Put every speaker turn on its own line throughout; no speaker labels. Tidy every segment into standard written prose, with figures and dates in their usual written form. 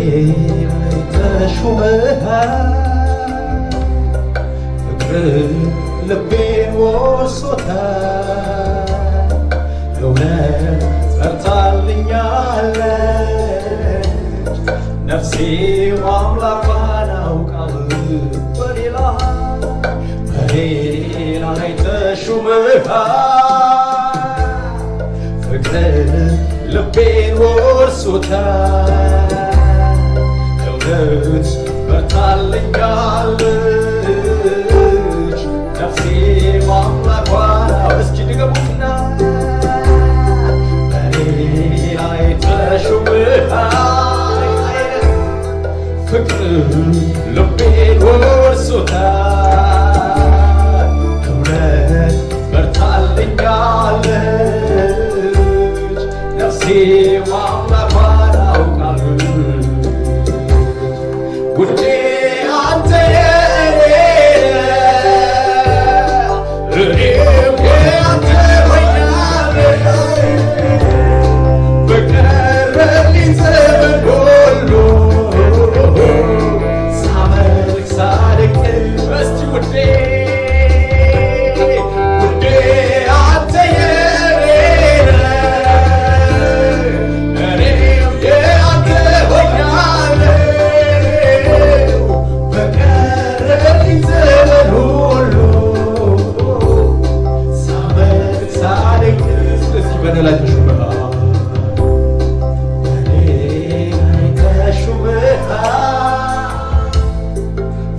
ላይ ተሾመሃል ፍቅር ልቤን ወርሶታል እውነት ጸርታልኛለች ነፍሴ አምላኳን አውቃለች በሌላ ላይ ተሾመሃል ፍቅር ልቤን ወርሶታል እውነት በርታልኛለች ነፍሴ አምላኳን እስኪ ድገሙትና በኔ ላይ ተሾመሃል ፍቅር ልቤን ወርሶታል እውነት በርታልኛለች ነፍሴ አምላኳን አውቃለች ውዴ አንተ የኔ እኔም ያንተ ሆኛለሁ በቀረልኝ ዘመን ሁሉ ሳመልክ ሳድንቅ እስቲ ውዴ ላይ ተሾመሃል በኔ ላይ ተሾመሃል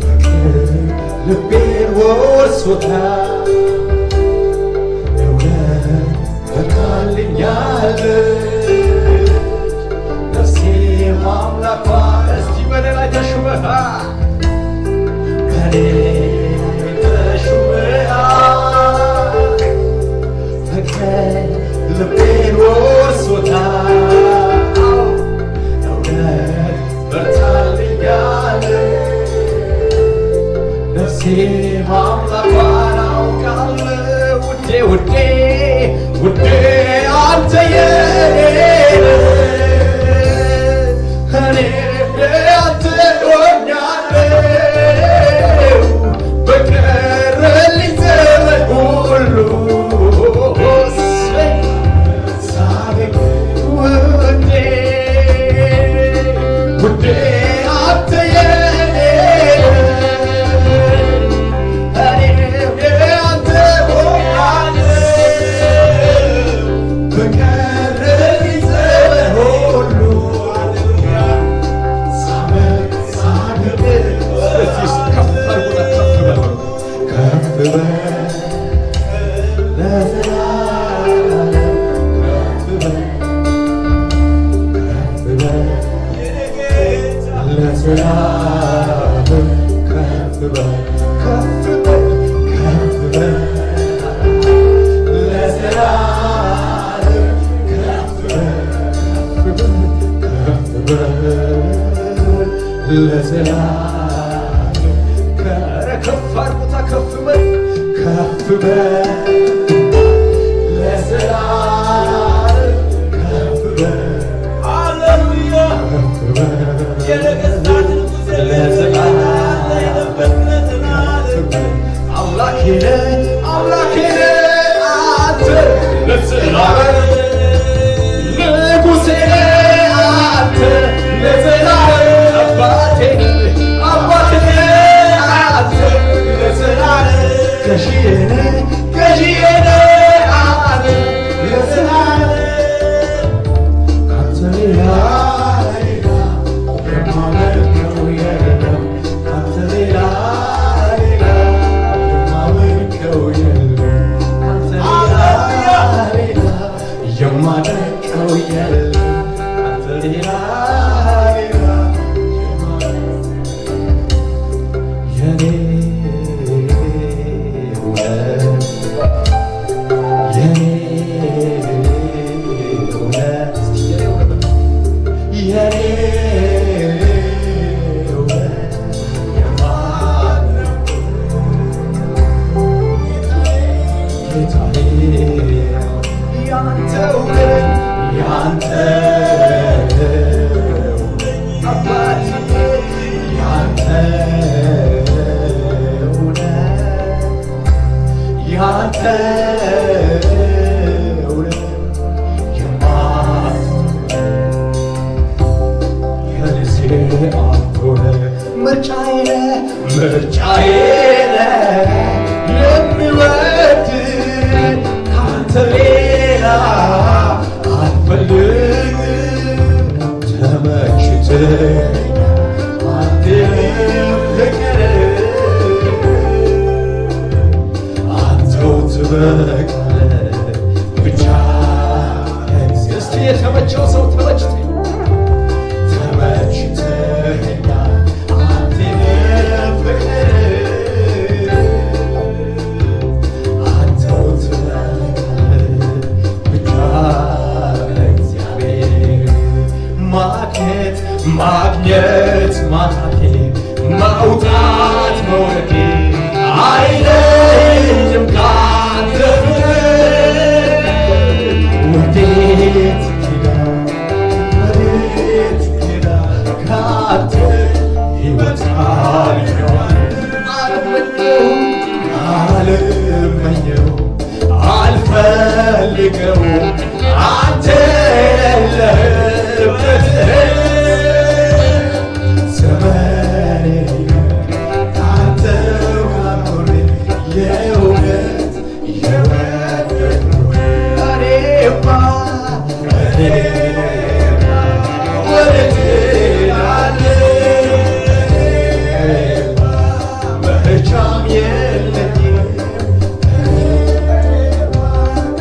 ፍቅር ልቤን ወርሶታል እውነት በርታልኛለች ነፍሴ አምላኳን እስቲ በኔ ላይ ተሾመሃል በኔ ላይ ተሾመሃል ፍቅር ልቤን ወርሶታል እውነት በርታልኛለች ነፍሴ አምላኳን አውቃለች ውዴ ውዴ ውዴ አንተ የኔ እኔም ያንተ ሆኛለሁ በቀረልኝ ዘመን ሁሉ
ያንተ
አንተነ ምርጫዬ ምርጫዬ የሚወድ ካንተ ሌላ አልፈልግም ተመችተኛ አንተን ፍቅር አንተው ትበቃለህ ብቻ እስቲ የተመቸው ሰው ተመችተኝ ተመችተኛ አንተን ፍቅር አንተው ትበቃለህ ብቻ እግዚአብሔር ማግኘት ማግኘት ማግኘት መውጣት መውረድ አይለይም ካንተ ወዴት ወዴት ካንተ ይወጣል አልመኘው አልፈልገው አንተ የለህበት ዘመኔ ካንተው ጋር ኖሬ የእውነት የወደድኩህ እኔማ ወዴት እሄዳለሁ መሄጃም የለኝም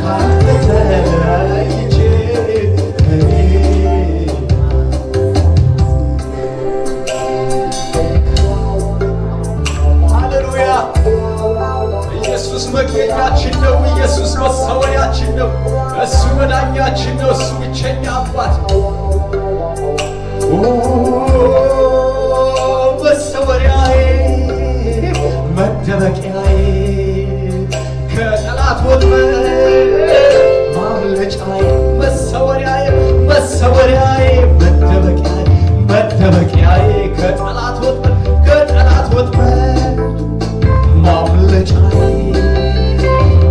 ካንተ ተለይቼ ሃሌሉያ ኢየሱስ መገኛችን ነው። ኢየሱስ መሰወሪያችን ነው። እሱ መዳኛችን ነው። እሱ ብቸኛ አባት መሰወሪያዬ መደበቂያዬ ከጠላት ወጥመድ ማምለጫዬ መሰወሪያዬ መሰወሪያዬ መደበቂያዬ መደበቂያዬ ከጠላት ወጥመድ ማምለጫዬ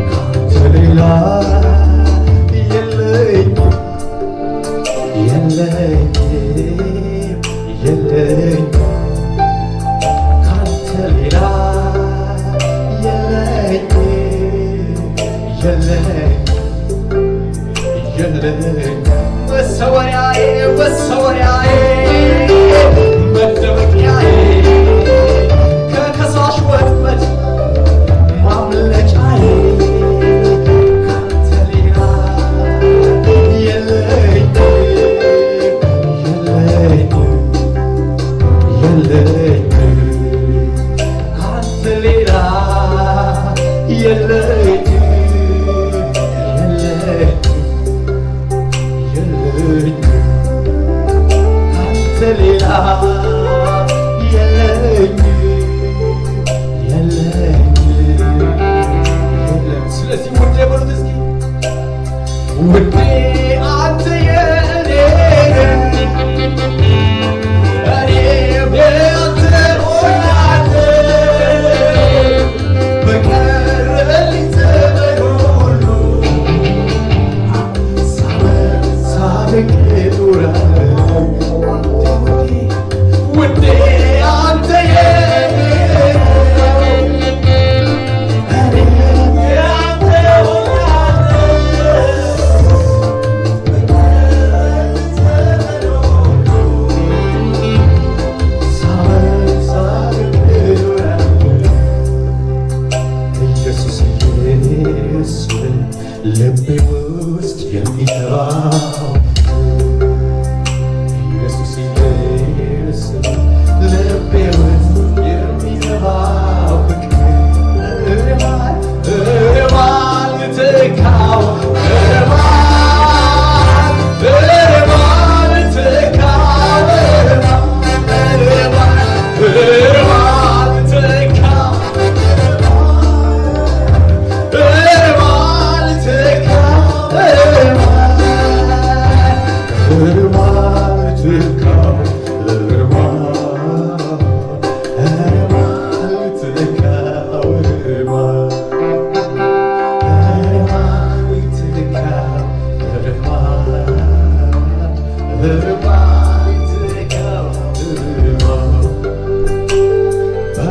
ካንተ ሌላ የለኝም የለኝም ካንተ ሌላ የለኝም መሰወሪያዬ መሰወሪያዬ መደበቂያዬ ከከሳሽ ወጥመድ ማምለጫዬ ካንተ ሌላ የለኝም ካንተ ሌላ የለኝም ካንተ ሌላ የለም። ስለዚህ ውዴ በሉት እስኪ ውዴ አንተ የኔ እኔም የአንተ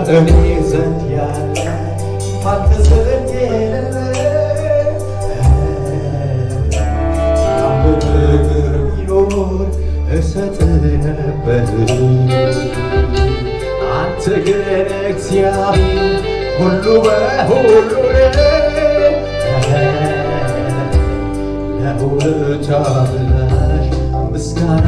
በእኔ ዘንድ ያለ ባንተ ዘንድ የሌለ አንድ ነገር ቢኖር እሰጥ ነበር አንተ ግን እግዚአብሔር ሁሉ በሁሉ ለውለታ ምላሽ ምስጋና